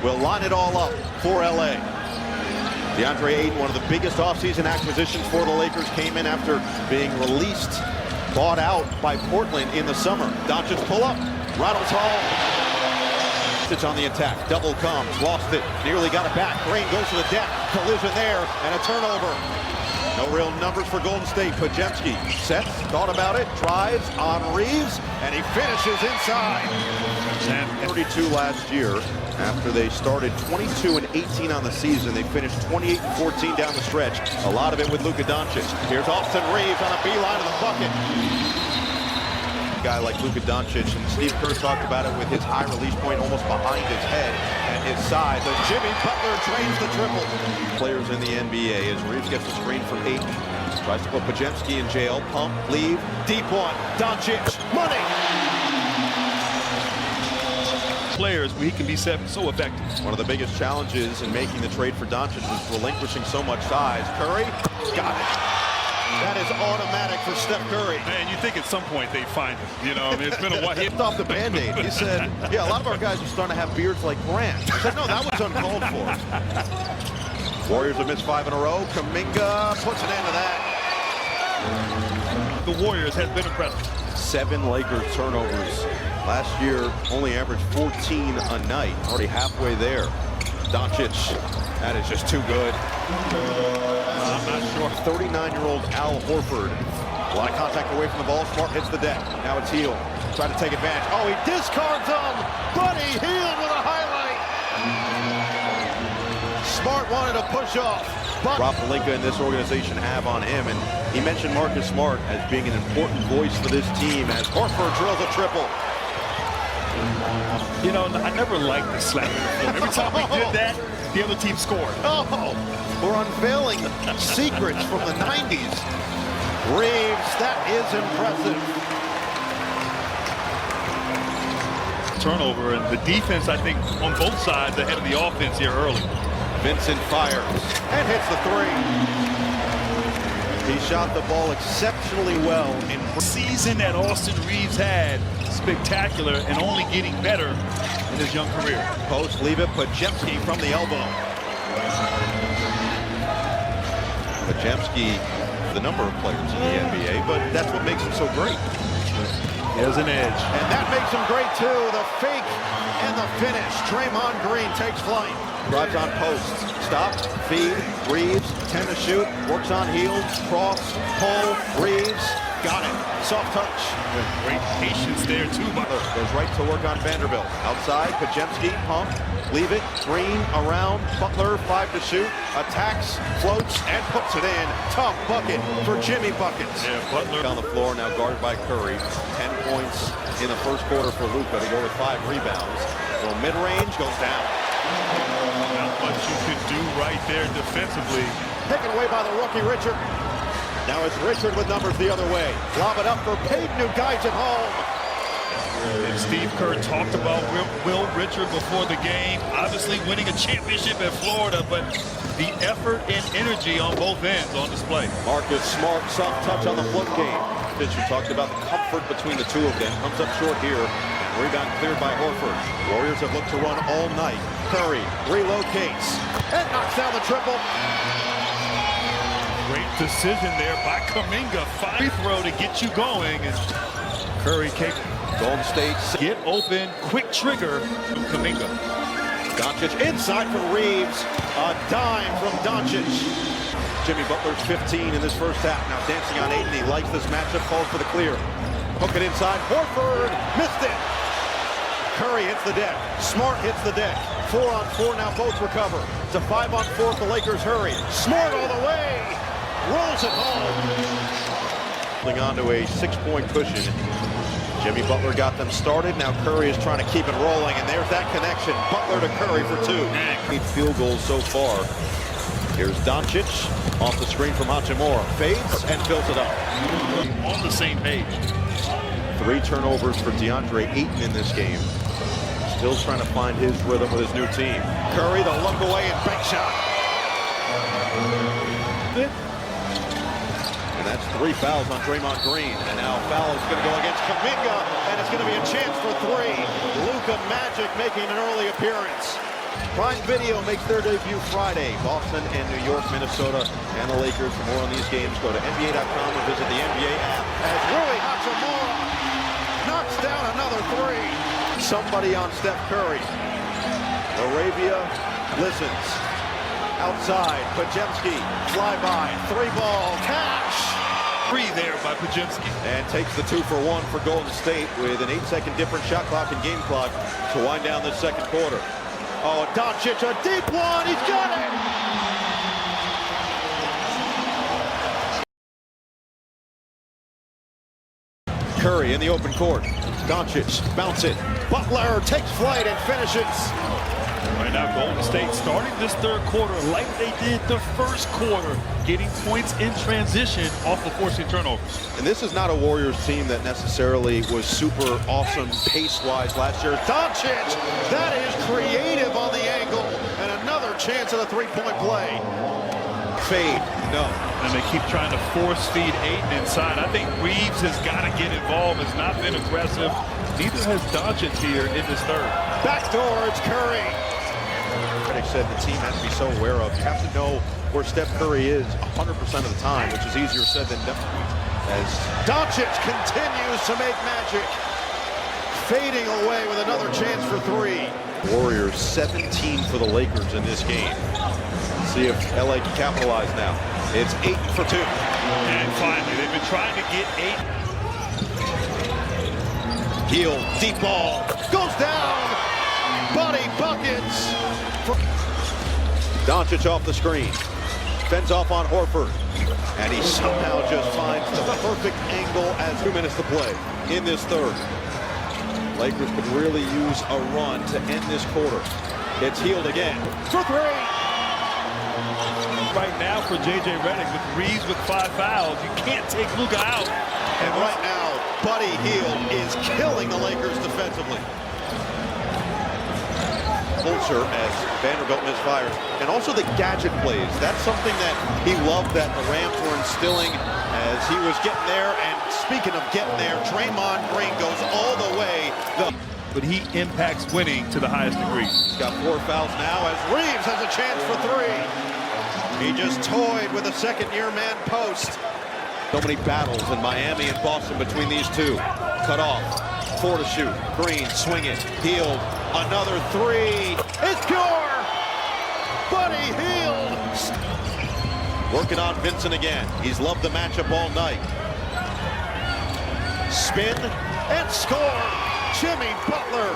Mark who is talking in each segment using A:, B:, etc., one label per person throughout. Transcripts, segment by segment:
A: will line it all up for LA. DeAndre Ayton, one of the biggest offseason acquisitions for the Lakers, came in after being released, bought out by Portland in the summer. Doncic pull up, rattles home. It's on the attack, double comes, lost it, nearly got it back. Green goes to the deck, collision there, and a turnover. No real numbers for Golden State. Podziemski sets, thought about it, drives on Reeves, and he finishes inside. 32 last year. After they started 22-18 on the season, they finished 28-14 down the stretch. A lot of it with Luka Doncic. Here's Austin Reeves on a beeline to the bucket. A guy like Luka Doncic, and Steve Kerr talked about it with his high release point almost behind his head and his side. But Jimmy Butler drains the triple. Players in the NBA as Reeves gets the screen from Ayton. Tries to put Podziemski in jail. Pump, leave, deep one. Doncic, money.
B: Players where he can be so effective.
A: One of the biggest challenges in making the trade for Doncic was relinquishing so much size. Curry, got it. That is automatic for Steph Curry.
B: Man, you think at some point they'd find him. You know, I mean, it's been a while.
A: He ripped off the Band-Aid. He said, yeah, a lot of our guys are starting to have beards like Grant. He said, no, that was uncalled for. Warriors have missed 5 in a row. Kuminga puts an end to that.
B: The Warriors have been impressive.
A: 7 Lakers turnovers. Last year, only averaged 14 a night. Already halfway there. Doncic, that is just too good. I'm not sure. 39-year-old Al Horford. A lot of contact away from the ball. Smart hits the deck. Now it's Hield. Trying to take advantage. Oh, he discards him. Buddy Hield with a highlight. Smart wanted to push off. Rob Pelinka and this organization have on him, and he mentioned Marcus Smart as being an important voice for this team as Horford drills a triple.
B: You know, I never liked the slap. Every time we did that, the other team scored.
A: Oh, we're unveiling secrets from the 90s. Reeves, that is impressive.
B: Turnover, and the defense, I think, on both sides ahead of the offense here early.
A: Vincent fires and hits the 3. He shot the ball exceptionally well in
B: the season that Austin Reeves had. Spectacular and only getting better in his young career.
A: Post, leave it, Podziemski from the elbow. Podziemski, the number of players in the NBA, but that's what makes him so great.
B: He has an edge.
A: And that makes him great too. The fake and the finish. Draymond Green takes flight. Drives on post. Stop, feed, Reeves, 10 to shoot. Works on Hield, cross, pull, Reeves. Got it. Soft touch.
B: With great patience there, too.
A: Goes right to work on Vanderbilt. Outside, Podziemski, pump, leave it. Green around. Butler, 5 to shoot. Attacks, floats, and puts it in. Tough bucket for Jimmy Buckets.
B: Yeah, Butler
A: on the floor, now guarded by Curry. 10 points in the first quarter for Luka to go with 5 rebounds. Well, mid-range goes down.
B: Not much you could do right there defensively.
A: Taken away by the rookie, Richard. Now it's Richard with numbers the other way. Lob it up for Payton, who guides it home.
B: And Steve Kerr talked about Will Richard before the game. Obviously winning a championship at Florida, but the effort and energy on both ends on display.
A: Marcus Smart, soft touch on the float game. Fisher talked about the comfort between the two of them. Comes up short here. Rebound cleared by Horford. Warriors have looked to run all night. Curry relocates and knocks down the triple.
B: Great decision there by Kuminga. Free throw to get you going. And Curry capable.
A: Golden State
B: get open, quick trigger from Kuminga.
A: Doncic inside for Reeves. A dime from Doncic. Jimmy Butler's 15 in this first half. Now dancing on Ayton. He likes this matchup, calls for the clear. Hook it inside. Horford missed it. Curry hits the deck. Smart hits the deck. 4-on-4 now, both recover. It's a 5-on-4 for Lakers. Hurry. Smart all the way. Rolls it home. Holding on to a 6-point cushion. Jimmy Butler got them started. Now Curry is trying to keep it rolling, and there's that connection. Butler to Curry for 2. 8 field goals so far. Here's Doncic off the screen from Hachimura. Fades and fills it up.
B: On the same page.
A: 3 turnovers for DeAndre Ayton in this game. Still trying to find his rhythm with his new team. Curry, the look away and bank shot. And that's 3 fouls on Draymond Green. And now foul is going to go against Kuminga, and it's going to be a chance for 3. Luka Magic making an early appearance. Prime Video makes their debut Friday. Boston and New York, Minnesota, and the Lakers. For more on these games, go to NBA.com or visit the NBA app. As Rui Hachimura knocks down another three. Somebody on Steph Curry. Arabia listens. Outside, Pajemski, flyby, three ball, cash.
B: Three there by Pajemski.
A: And takes the 2-for-1 for Golden State with an 8-second different shot clock and game clock to wind down the second quarter. Oh, Doncic, a deep one, he's got it! Curry in the open court. Doncic, bounce it. Butler takes flight and finishes.
B: Right now, Golden State starting this third quarter like they did the first quarter, getting points in transition off of forcing turnovers.
A: And this is not a Warriors team that necessarily was super awesome pace-wise last year. Doncic, that is creative on the angle, and another chance at a three-point play. Fade, no.
B: And they keep trying to force feed Ayton inside. I think Reeves has got to get involved. Has not been aggressive. Neither has Doncic here in this third.
A: Backdoor, it's Curry. Critics said the team has to be so aware of. You have to know where Steph Curry is 100% of the time, which is easier said than done. As Doncic continues to make magic, fading away with another chance for three. Warriors 17 for the Lakers in this game. See if LA can capitalize now. It's 8 for 2.
B: And finally, they've been trying to get 8.
A: Heel, deep ball, goes down. Buddy buckets. Doncic off the screen. Fends off on Horford. And he somehow just finds the perfect angle as 2 minutes to play in this third. Lakers could really use a run to end this quarter. It's Hield again for three.
B: Right now for J.J. Redick with Reeves with 5 fouls. You can't take Luka out.
A: And right now, Buddy Hield is killing the Lakers defensively. Culture as Vanderbilt misfires, and also the gadget plays. That's something that he loved that the Rams were instilling as he was getting there. And speaking of getting there, Draymond Green goes all the way.
B: But he impacts winning to the highest degree.
A: He's got 4 fouls now as Reeves has a chance for 3. He just toyed with a second-year man post. So many battles in Miami and Boston between these two. Cut off. 4 to shoot. Green, swing it. Hield. Another 3. It's score! Buddy Hield. Working on Vincent again. He's loved the matchup all night. Spin and score. Jimmy Butler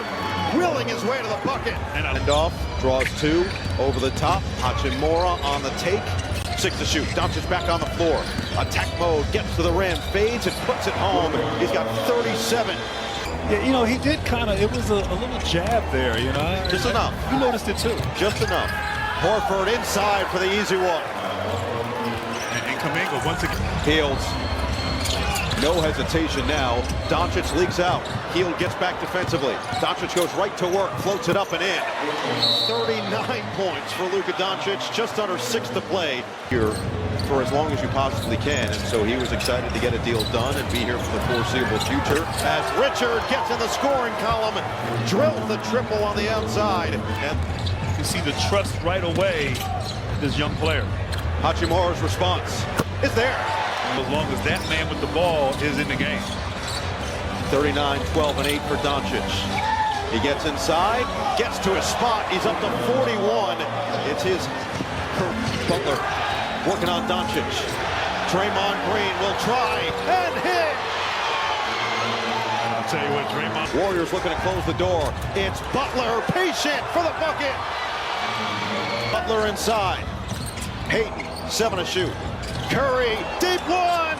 A: willing his way to the bucket. And off, draws 2 over the top. Hachimura on the take. 6 to shoot. Doncic back on the floor. Attack mode, gets to the rim, fades and puts it home. He's got 37.
B: Yeah, you know, he did kind of, it was a little jab there, you know.
A: Just enough.
B: You noticed it too.
A: Just enough. Horford inside for the easy one.
B: And Kuminga once again.
A: Hields. No hesitation now. Doncic leaks out. Hield gets back defensively. Doncic goes right to work, floats it up and in. 39 points for Luka Doncic, just under 6 to play here for as long as you possibly can. And so he was excited to get a deal done and be here for the foreseeable future. As Richard gets in the scoring column, drills the triple on the outside. And
B: you see the trust right away in this young player.
A: Hachimura's response is there.
B: As long as that man with the ball is in the game.
A: 39, 12, and 8 for Doncic. He gets inside, gets to his spot. He's up to 41. It's his Butler working on Doncic. Draymond Green will try and hit.
B: I'll tell you what, Draymond.
A: Warriors looking to close the door. It's Butler, patient for the bucket. Butler inside. Payton, 7 to shoot. Curry, deep one.